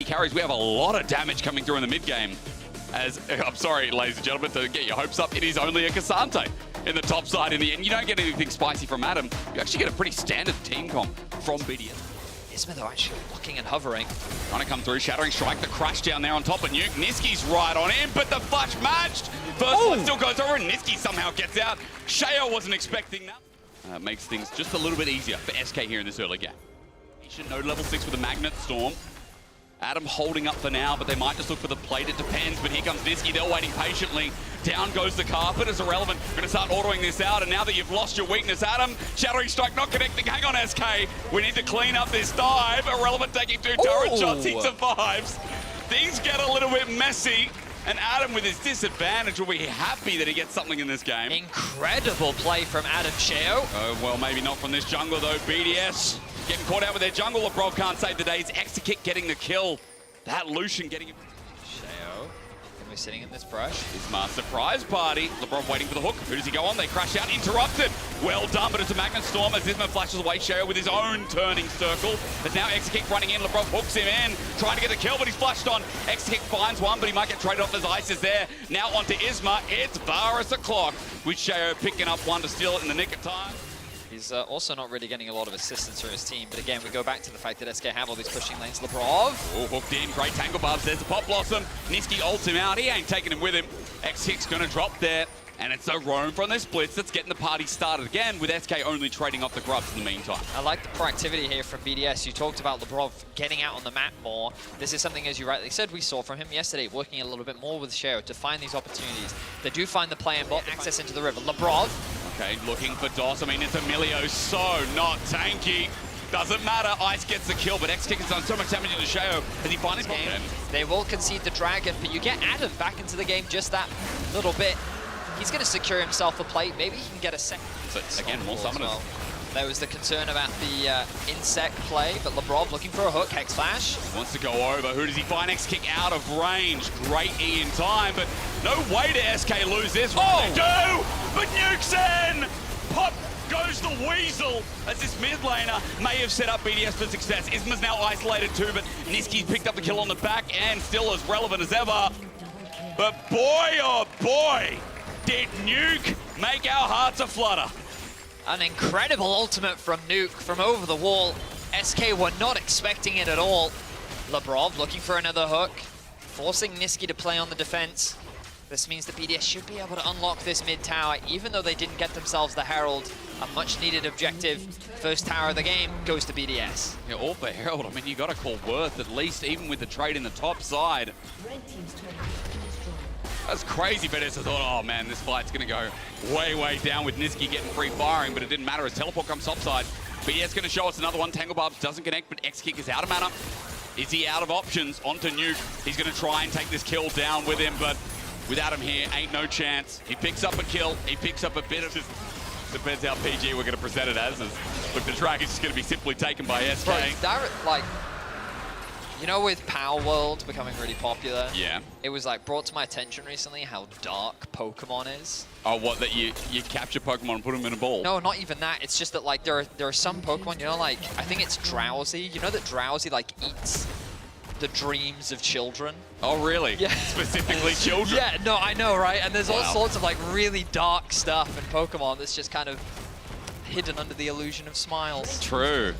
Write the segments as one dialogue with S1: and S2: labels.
S1: carries. We have a lot of damage coming through in the mid game. As I'm sorry, ladies and gentlemen, to get your hopes up, it is only a Cassante in the top side in the end. You don't get anything spicy from Adam. You actually get a pretty standard team comp from BDS.
S2: Isma though actually looking and hovering.
S1: Trying to come through, Shattering Strike, the crash down there on top of Nuke. Niski's right on him, but the flash matched. First one still goes over and Niski somehow gets out. Sheo wasn't expecting that. Makes things just a little bit easier for SK here in this early game. He should know level 6 with a Magnet Storm. Adam holding up for now, but they might just look for the plate. It depends, but here comes Niski. They're waiting patiently. Down goes the carpet. It's irrelevant. We're going to start ordering this out, and now that you've lost your weakness, Adam, Shattering Strike not connecting. Hang on, SK. We need to clean up this dive. Irrelevant taking 2 turret shots. He survives. Things get a little bit messy, and Adam with his disadvantage will be happy that he gets something in this game.
S2: Incredible play from Adam Sheo.
S1: Well, maybe not from this jungle, though. BDS getting caught out with their jungle. Lebrov can't save the day. It's Exekick getting the kill. That Lucian getting it.
S2: Sheo gonna be sitting in this brush.
S1: Isma surprise party. Lebrov waiting for the hook. Who does he go on? They crash out. Interrupted. Well done, but it's a Magnet Storm as Isma flashes away Sheo with his own turning circle. But now Exekick running in. Lebrov hooks him in, trying to get the kill, but he's flashed on. Exekick finds one, but he might get traded off as Ice is there. Now onto Isma. It's Varus o'clock, with Sheo picking up one to steal it in the nick of time.
S2: He's also not really getting a lot of assistance from his team, but again, we go back to the fact that SK have all these pushing lanes. Lebrov.
S1: Oh, hooked in, great Tangle Barbs. There's the Pop Blossom. Niski ults him out. He ain't taking him with him. X6 gonna drop there, and it's a roam from the splits that's getting the party started again, with SK only trading off the grubs in the meantime.
S2: I like the proactivity here from BDS. You talked about Lebrov getting out on the map more. This is something, as you rightly said, we saw from him yesterday, working a little bit more with Sheo to find these opportunities. They do find the play and bot access into the river. Lebrov.
S1: Okay, looking for DOS. I mean, it's Emilio, so not tanky. Doesn't matter, Ice gets the kill, but X-Kick has done so much damage into Sheo as he finally got him.
S2: They will concede the Dragon, but you get Adam back into the game just that little bit. He's going to secure himself a plate. Maybe he can get a second.
S1: But again, more summoners. Well.
S2: There was the concern about the insect play, but Lebrov looking for a hook. Hex Flash.
S1: He wants to go over. Who does he find? X-Kick out of range. Great E in time, but no way to SK lose this. Oh! They do! But Nuke's in! Pop goes the Weasel as this mid laner may have set up BDS for success. Isma's now isolated too, but Niski's picked up the kill on the back and still as relevant as ever. But boy, oh boy, did Nuke make our hearts aflutter.
S2: An incredible ultimate from Nuke from over the wall. SK were not expecting it at all. Lebrov looking for another hook, forcing Niski to play on the defense. This means the BDS should be able to unlock this mid tower, even though they didn't get themselves the Herald. A much needed objective. First tower of the game goes to BDS.
S1: Yeah, all for Herald. I mean, you got to call worth at least, even with the trade in the top side. That's crazy, but I thought, oh man, this fight's going to go way, way down with Niski getting free firing, but it didn't matter as teleport comes topside. BDS going to show us another one. Tangle Barbs doesn't connect, but X-Kick is out of mana. Is he out of options? Onto Nuke. He's going to try and take this kill down with him, but without him here, ain't no chance. He picks up a kill. He picks up a bit of just depends how PG we're going to present it as. Look, the Dragon's just going to be simply taken by SK.
S2: Bro, that, like, you know, with Power World becoming really popular,
S1: yeah,
S2: it was like brought to my attention recently how dark Pokemon is.
S1: Oh, what, that you capture Pokemon and put them in a ball?
S2: No, not even that. It's just that like there are some Pokemon, you know, like I think it's Drowsy. You know that Drowsy like eats the dreams of children.
S1: Oh, really?
S2: Yeah.
S1: Specifically children?
S2: Yeah, no, I know, right? And there's all sorts of like really dark stuff in Pokemon that's just kind of hidden under the illusion of smiles.
S1: True.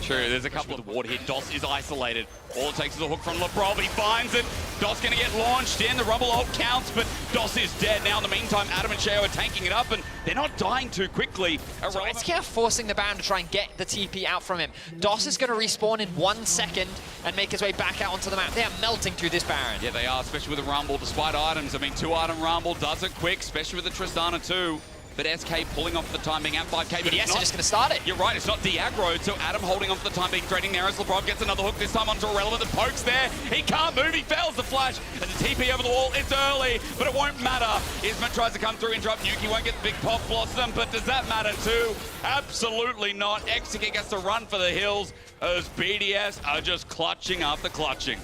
S1: True, there's a couple of the ward here. DOS is isolated. All it takes is a hook from Lebrov. He finds it. DOS going to get launched in. The Rumble ult counts, but DOS is dead. Now, in the meantime, Adam and Sheo are tanking it up, and they're not dying too quickly.
S2: So SK are forcing the Baron to try and get the TP out from him. DOS is going to respawn in 1 second and make his way back out onto the map. They are melting through this Baron.
S1: Yeah, they are, especially with the Rumble, despite items. I mean, 2-item Rumble does it quick, especially with the Tristana too. But SK pulling off for the time being at 5k. But
S2: BDS are just going to start it.
S1: You're right, it's not de-aggroed, so Adam holding on for the time being, trading there as Lebrov gets another hook, this time onto Irrelevant. The poke's there, he can't move, he fails the flash, and the TP over the wall, it's early, but it won't matter. Isma tries to come through, interrupt Nuke, he won't get the big Pop Blossom, but does that matter too? Absolutely not. Exekick has to run for the hills as BDS are just clutching after clutching.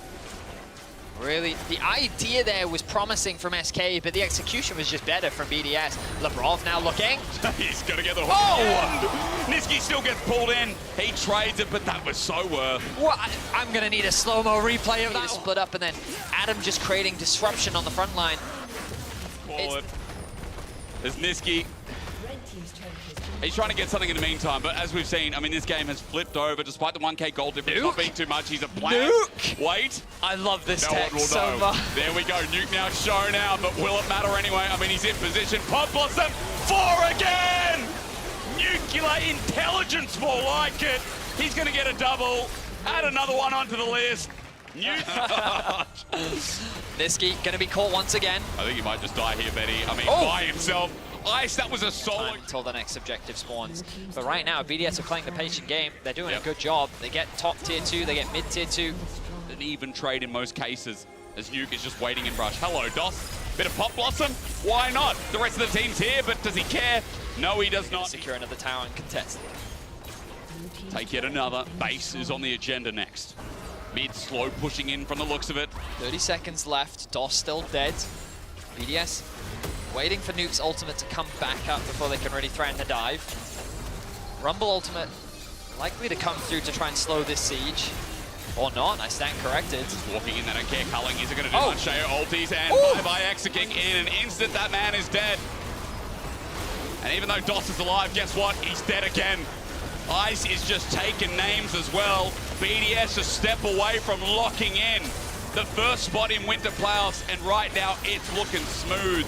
S2: Really, the idea there was promising from SK, but the execution was just better from BDS. Labrov now looking.
S1: He's gonna get the hook. Oh! Niski still gets pulled in. He trades it, but that was so worth.
S2: Well, I'm gonna need a slow-mo replay of that. Split up, and then Adam just creating disruption on the front line.
S1: Forward. There's Niski. He's trying to get something in the meantime, but as we've seen, I mean, this game has flipped over despite the 1K gold difference not being too much. He's a player.
S2: Nuke!
S1: Wait.
S2: I love this
S1: No
S2: tech
S1: one will
S2: so
S1: know.
S2: much.
S1: There we go. Nuke now shown out, but will it matter anyway? I mean, he's in position. Pod Blossom, 4 again! Nuclear intelligence, more like it. He's going to get a double. Add another one onto the list.
S2: Niski gonna be caught once again.
S1: I think he might just die here, Betty. I mean, by himself. Ice, that was a solo.
S2: Until the next objective spawns. But right now, BDS are playing the patient game. They're doing a good job. They get top tier 2, they get mid tier 2.
S1: An even trade in most cases, as Nuke is just waiting in brush. Hello, DOS. Bit of Pop Blossom? Why not? The rest of the team's here, but does he care? No, he does not.
S2: Secure another tower and contest.
S1: Take yet another. Base is on the agenda next. Mid slow pushing in from the looks of it.
S2: 30 seconds left. DOS still dead. BDS waiting for Nuke's ultimate to come back up before they can really threaten the dive. Rumble ultimate likely to come through to try and slow this siege. Or not, I stand corrected.
S1: Just walking in, they don't care. Culling isn't going to do
S2: Oh.
S1: much. Sheo ulties and bye-bye Exeking. In an instant, that man is dead. And even though DOS is alive, guess what? He's dead again. Ice is just taking names as well. BDS a step away from locking in the first spot in Winter Playoffs, and right now it's looking smooth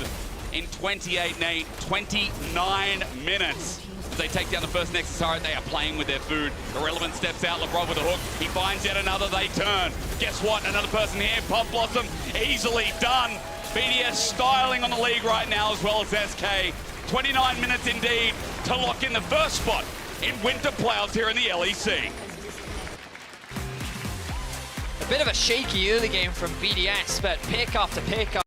S1: in 29 minutes. As they take down the first Nexus turret, they are playing with their food. Irrelevant steps out, Labrov with a hook. He finds yet another, they turn. Guess what? Another person here, Pop Blossom, easily done. BDS styling on the league right now, as well as SK. 29 minutes indeed to lock in the first spot in Winter Playoffs here in the LEC.
S2: A bit of a shaky early game from BDS, but pick after pick